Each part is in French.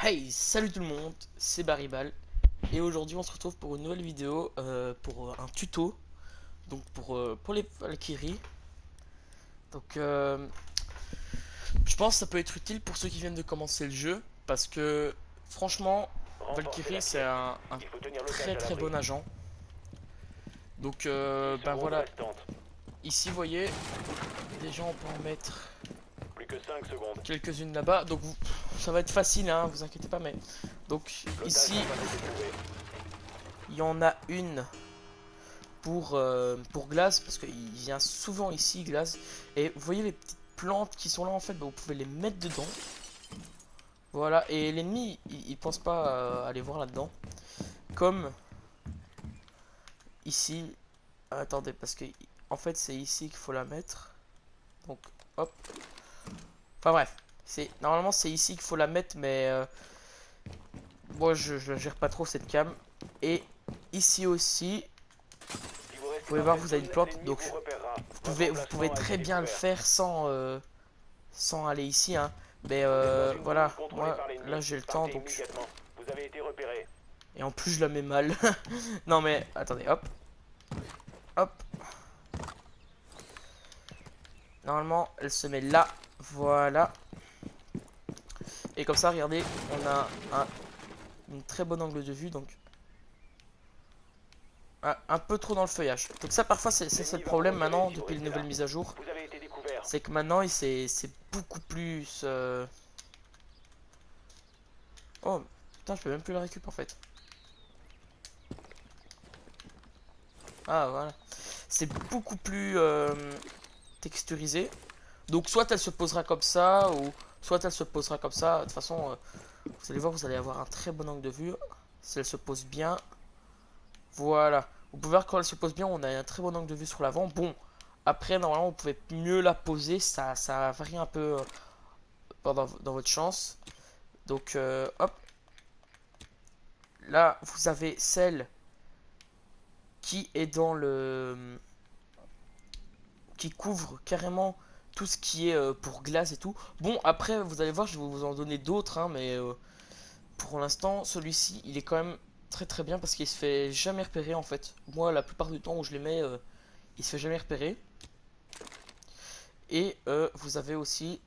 Hey, salut tout le monde, c'est Baribal et aujourd'hui on se retrouve pour une nouvelle vidéo pour un tuto donc pour les Valkyries. Donc je pense que ça peut être utile pour ceux qui viennent de commencer le jeu parce que franchement Renforcez Valkyrie la c'est pièce. un Il faut tenir l'otage très à très l'abri. bon agent. Donc 10 ben secondes voilà, restantes. ici vous voyez déjà on peut en mettre Plus que 5 secondes. quelques-unes là-bas donc ça va être facile hein, vous inquiétez pas mais donc L'otage ici n'a pas été trouvé. il y en a une pour Glace, parce qu'il vient souvent ici, Glace. Et vous voyez les petites plantes qui sont là, en fait, bah, vous pouvez les mettre dedans. Voilà, et l'ennemi, il pense pas aller voir là-dedans. Comme ici, attendez, parce que en fait, c'est ici qu'il faut la mettre. Donc, hop. Enfin bref, normalement c'est ici qu'il faut la mettre, mais moi je gère pas trop cette cam. Et ici aussi, Si vous vous restez pouvez dans voir, cette vous avez une zone, plante, l'ennemi donc vous repérera. Votre vous pouvez emplacement a été très bien le découvert. faire sans aller ici, hein. Mais Vous êtes dans une zone voilà, contrôlée moi par là l'ennemi. j'ai le temps Partez donc. immédiatement. Vous avez été repéré. Et en plus je la mets mal. Non mais attendez, hop, hop. Normalement elle se met là, voilà. Et comme ça, regardez, on a une très bonne angle de vue donc. Un peu trop dans le feuillage. Donc ça parfois c'est le L'ennemi va vous problème repérer maintenant si vous depuis les restez nouvelles là. mises à jour. Vous avez été découvert. C'est que maintenant c'est beaucoup plus... Oh putain, je peux même plus la récup en fait. Ah voilà. C'est beaucoup plus texturisé. Donc soit elle se posera comme ça, ou soit elle se posera comme ça. De toute façon, vous allez voir, vous allez avoir un très bon angle de vue. Si elle se pose bien, voilà. Vous pouvez voir quand elle se pose bien, on a un très bon angle de vue sur l'avant. Bon, après, normalement, vous pouvez mieux la poser. Ça varie un peu dans votre chance. Donc, hop. Là, vous avez celle qui est dans le... qui couvre carrément tout ce qui est pour glace et tout. Bon, après, vous allez voir, je vais vous en donner d'autres, hein, mais pour l'instant, celui-ci, il est quand même très très bien parce qu'il se fait jamais repérer en fait. Moi, la plupart du temps où je les mets, il se fait jamais repérer. Et vous avez aussi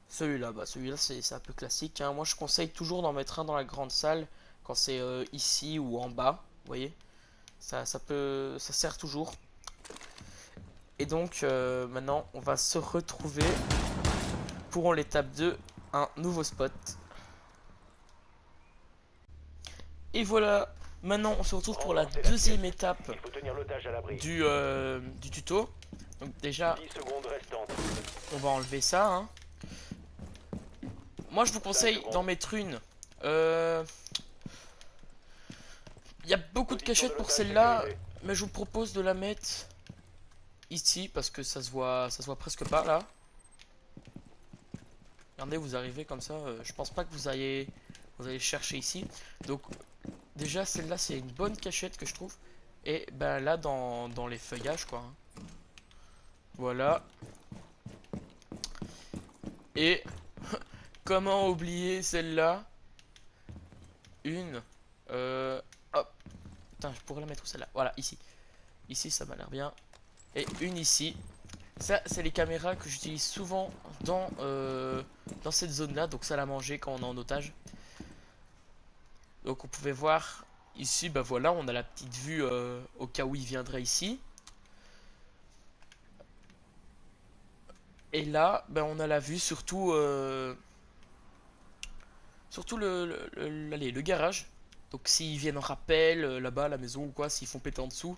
celui-là. Bah, celui-là, c'est un peu classique, hein. Moi, je conseille toujours d'en mettre un dans la grande salle quand c'est ici ou en bas. Vous voyez, ça sert toujours. Et donc, maintenant, on va se retrouver pour l'étape 2, un nouveau spot. Et voilà, maintenant on se retrouve pour la Renforcez la pièce. deuxième étape Il faut tenir l'otage à l'abri. du tuto. Donc déjà, 10 secondes restantes. on va enlever ça, hein. Moi je vous 5 conseille d'en secondes. mettre une. Il y a beaucoup de Position de cachettes pour l'otage celle-là, sécurisée. mais je vous propose de la mettre ici parce que ça se voit presque pas là. Regardez, vous arrivez comme ça, je pense pas que vous allez chercher ici. Donc déjà celle-là c'est une bonne cachette que je trouve. Et ben là dans les feuillages quoi, hein. Voilà. Et comment oublier celle-là? Une. Hop. Putain, je pourrais la mettre où celle-là? Voilà, ici. Ici, ça m'a l'air bien. Et une ici. Ça, c'est les caméras que j'utilise souvent dans cette zone-là. Donc, ça à manger quand on est en otage. Donc, on pouvait voir ici, bah voilà, on a la petite vue au cas où il viendrait ici. Et là, ben, on a la vue surtout, surtout allez, le garage. Donc s'ils viennent en rappel là-bas à la maison ou quoi, s'ils font péter en dessous.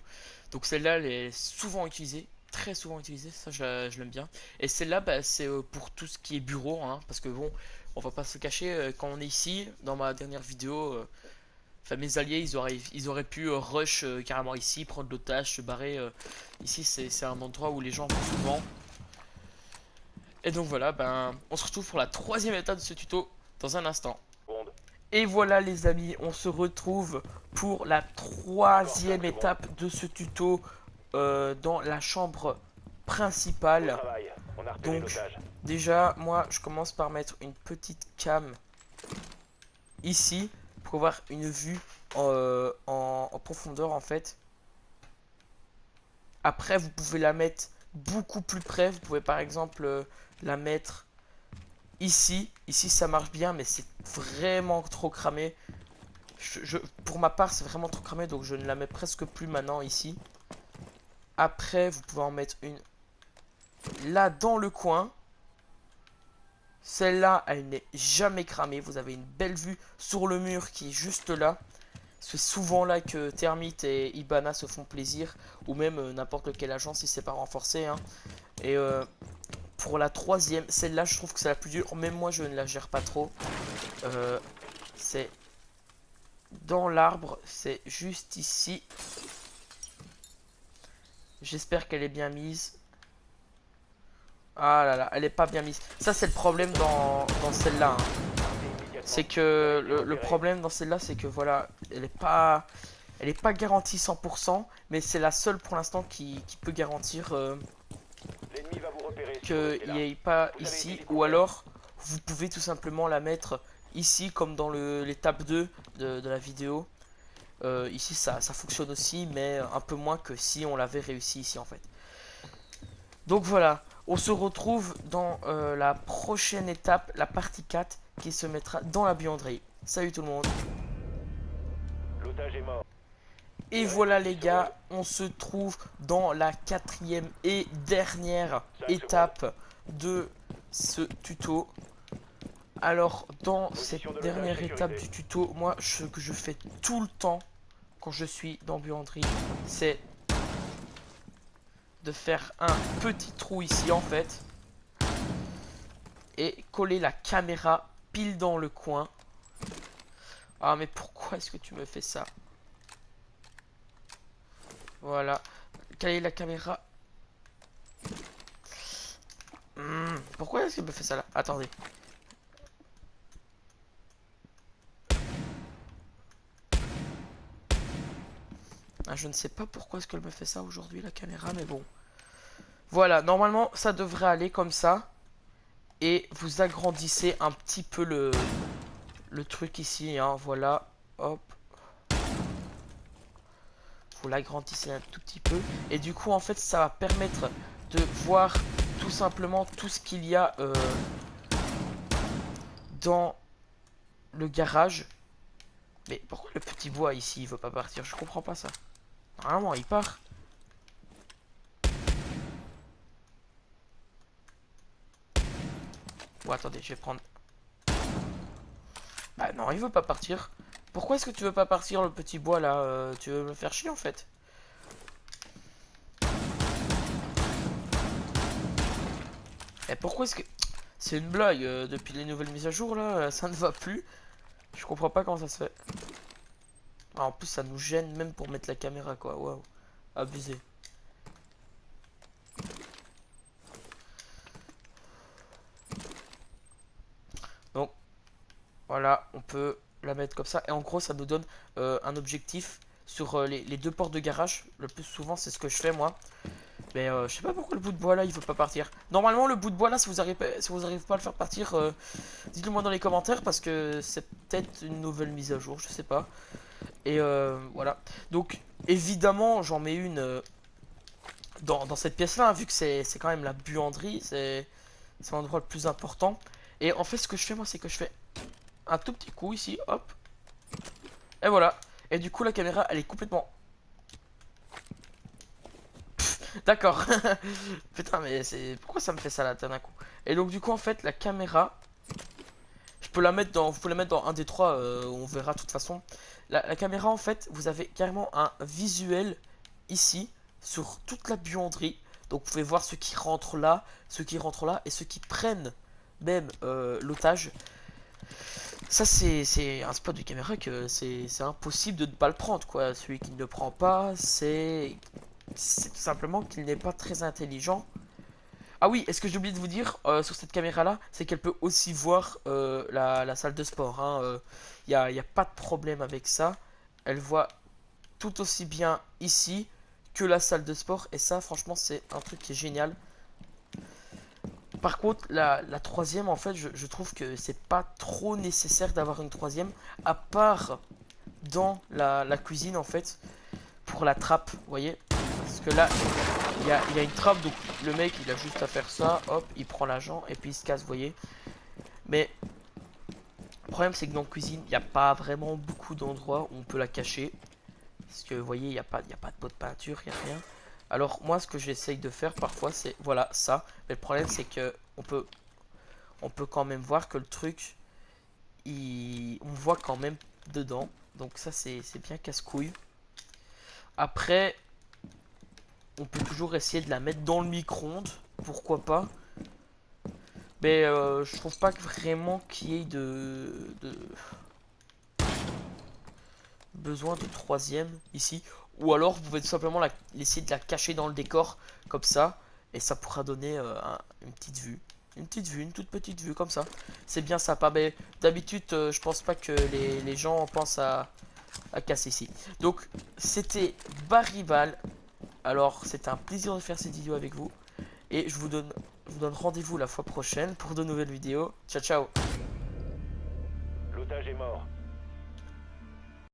Donc celle-là, elle est souvent utilisée, très souvent utilisée, ça je l'aime bien. Et celle-là, bah, c'est pour tout ce qui est bureau, hein, parce que bon, on va pas se cacher, quand on est ici, dans ma dernière vidéo, enfin mes alliés, ils auraient pu rush carrément ici, prendre l'otage, se barrer. Ici, c'est un endroit où les gens vont souvent. Et donc voilà, ben, on se retrouve pour la troisième étape de ce tuto dans un instant. Secondes. Et voilà les amis, on se retrouve pour la Encore 5 troisième secondes. étape de ce tuto dans la chambre Beau principale. travail. On a repéré Donc l'otage. déjà, moi, je commence par mettre une petite cam ici pour avoir une vue en profondeur en fait. Après, vous pouvez la mettre beaucoup plus près. Vous pouvez par exemple la mettre ici. Ici, ça marche bien, mais c'est vraiment trop cramé. Pour ma part, c'est vraiment trop cramé, donc je ne la mets presque plus maintenant ici. Après, vous pouvez en mettre une là dans le coin. Celle-là, elle n'est jamais cramée. Vous avez une belle vue sur le mur qui est juste là. C'est souvent là que Thermite et Ibana se font plaisir. Ou même n'importe quelle agence si c'est pas renforcé. Hein. Et pour la troisième, celle-là, je trouve que c'est la plus dure. Même moi, je ne la gère pas trop. C'est dans l'arbre. C'est juste ici. J'espère qu'elle est bien mise. Ah là là, elle est pas bien mise. Ça, c'est le problème dans celle-là. Hein. C'est que le problème dans celle-là, c'est que voilà, elle est pas garantie 100%, mais c'est la seule pour l'instant qui peut garantir L'ennemi va vous repérer si vous qu'il restez là. n'y ait pas Vous avez été ici. Ou découvert. alors, vous pouvez tout simplement la mettre ici, comme dans l'étape 2 de la vidéo. Ici, ça fonctionne aussi, mais un peu moins que si on l'avait réussi ici en fait. Donc voilà, on se retrouve dans la prochaine étape, la partie 4, qui se mettra dans la buanderie. Salut tout le monde. L'otage est mort. Et Il voilà reste les 10 secondes. gars, on se trouve dans la quatrième et dernière 5 secondes. étape de ce tuto. Alors dans cette Position de l'otage dernière étape sécurisée. du tuto, moi ce que je fais tout le temps quand je suis dans buanderie, c'est de faire un petit trou ici en fait. Et coller la caméra pile dans le coin. Ah mais pourquoi est-ce que tu me fais ça? Voilà. Caler la caméra. Pourquoi est-ce qu'elle me fait ça là? Attendez. Ah, je ne sais pas pourquoi est-ce qu'elle me fait ça aujourd'hui la caméra, mais bon. Voilà, normalement ça devrait aller comme ça. Et vous agrandissez un petit peu le truc ici, hein, voilà. Hop. Vous l'agrandissez un tout petit peu. Et du coup, en fait, ça va permettre de voir tout simplement tout ce qu'il y a dans le garage. Mais pourquoi le petit bois ici, il veut pas partir? Je comprends pas ça. Normalement, il part. Bon, attendez, je vais prendre... Bah non, il veut pas partir. Pourquoi est-ce que tu veux pas partir, le petit bois, là tu veux me faire chier, en fait? Et pourquoi est-ce que... C'est une blague, depuis les nouvelles mises à jour, là, ça ne va plus. Je comprends pas comment ça se fait. Ah, en plus, ça nous gêne même pour mettre la caméra, quoi. Waouh. Abusé. Donc, voilà, on peut la mettre comme ça. Et en gros, ça nous donne un objectif sur les deux portes de garage. Le plus souvent, c'est ce que je fais, moi. Mais je sais pas pourquoi le bout de bois, là, il veut pas partir. Normalement, le bout de bois, là, si vous arrivez pas à le faire partir, dites-le moi dans les commentaires. Parce que c'est peut-être une nouvelle mise à jour, je sais pas. Et voilà. Donc, évidemment, j'en mets une dans cette pièce-là, hein, vu que c'est quand même la buanderie. C'est l'endroit le plus important. Et en fait, ce que je fais, moi, c'est que je fais un tout petit coup ici, hop. Et voilà. Et du coup, la caméra, elle est complètement... D'accord. Putain, mais c'est... Pourquoi ça me fait ça là, d'un coup? Et donc, du coup, en fait, la caméra... Je peux la mettre dans... Vous pouvez la mettre dans un des trois, on verra de toute façon. La caméra, en fait, vous avez carrément un visuel ici, sur toute la buanderie. Donc, vous pouvez voir ceux qui rentrent là, ceux qui rentrent là, et ceux qui prennent même l'otage. Ça, c'est un spot de caméra que c'est impossible de ne pas le prendre, quoi. Celui qui ne le prend pas, c'est tout simplement qu'il n'est pas très intelligent. Ah oui, est-ce que j'ai oublié de vous dire sur cette caméra-là, c'est qu'elle peut aussi voir la salle de sport. Il n'y a pas de problème avec ça. Elle voit tout aussi bien ici que la salle de sport. Et ça, franchement, c'est un truc qui est génial. Par contre, la troisième, en fait, je trouve que c'est pas trop nécessaire d'avoir une troisième, à part dans la cuisine, en fait, pour la trappe, vous voyez. Parce que là, il y a une trappe, donc le mec, il a juste à faire ça, hop, il prend l'agent, et puis il se casse, vous voyez. Mais le problème, c'est que dans la cuisine, il n'y a pas vraiment beaucoup d'endroits où on peut la cacher. Parce que, vous voyez, il y a pas de pot de peinture, il n'y a rien. Alors, moi, ce que j'essaye de faire parfois, c'est, voilà, ça. Mais le problème, c'est que on peut quand même voir que le truc, on voit quand même dedans. Donc ça, c'est bien casse-couille. Après, on peut toujours essayer de la mettre dans le micro-ondes. Pourquoi pas. Mais je trouve pas que vraiment qu'il y ait de besoin de troisième ici. Ou alors, vous pouvez tout simplement essayer de la cacher dans le décor, comme ça. Et ça pourra donner une petite vue. Une petite vue, une toute petite vue, comme ça. C'est bien sympa. Mais d'habitude, je pense pas que les gens pensent à casser ici. Donc, c'était Barival. Alors, c'était un plaisir de faire cette vidéo avec vous. Et je vous donne rendez-vous la fois prochaine pour de nouvelles vidéos. Ciao, ciao. L'otage est mort.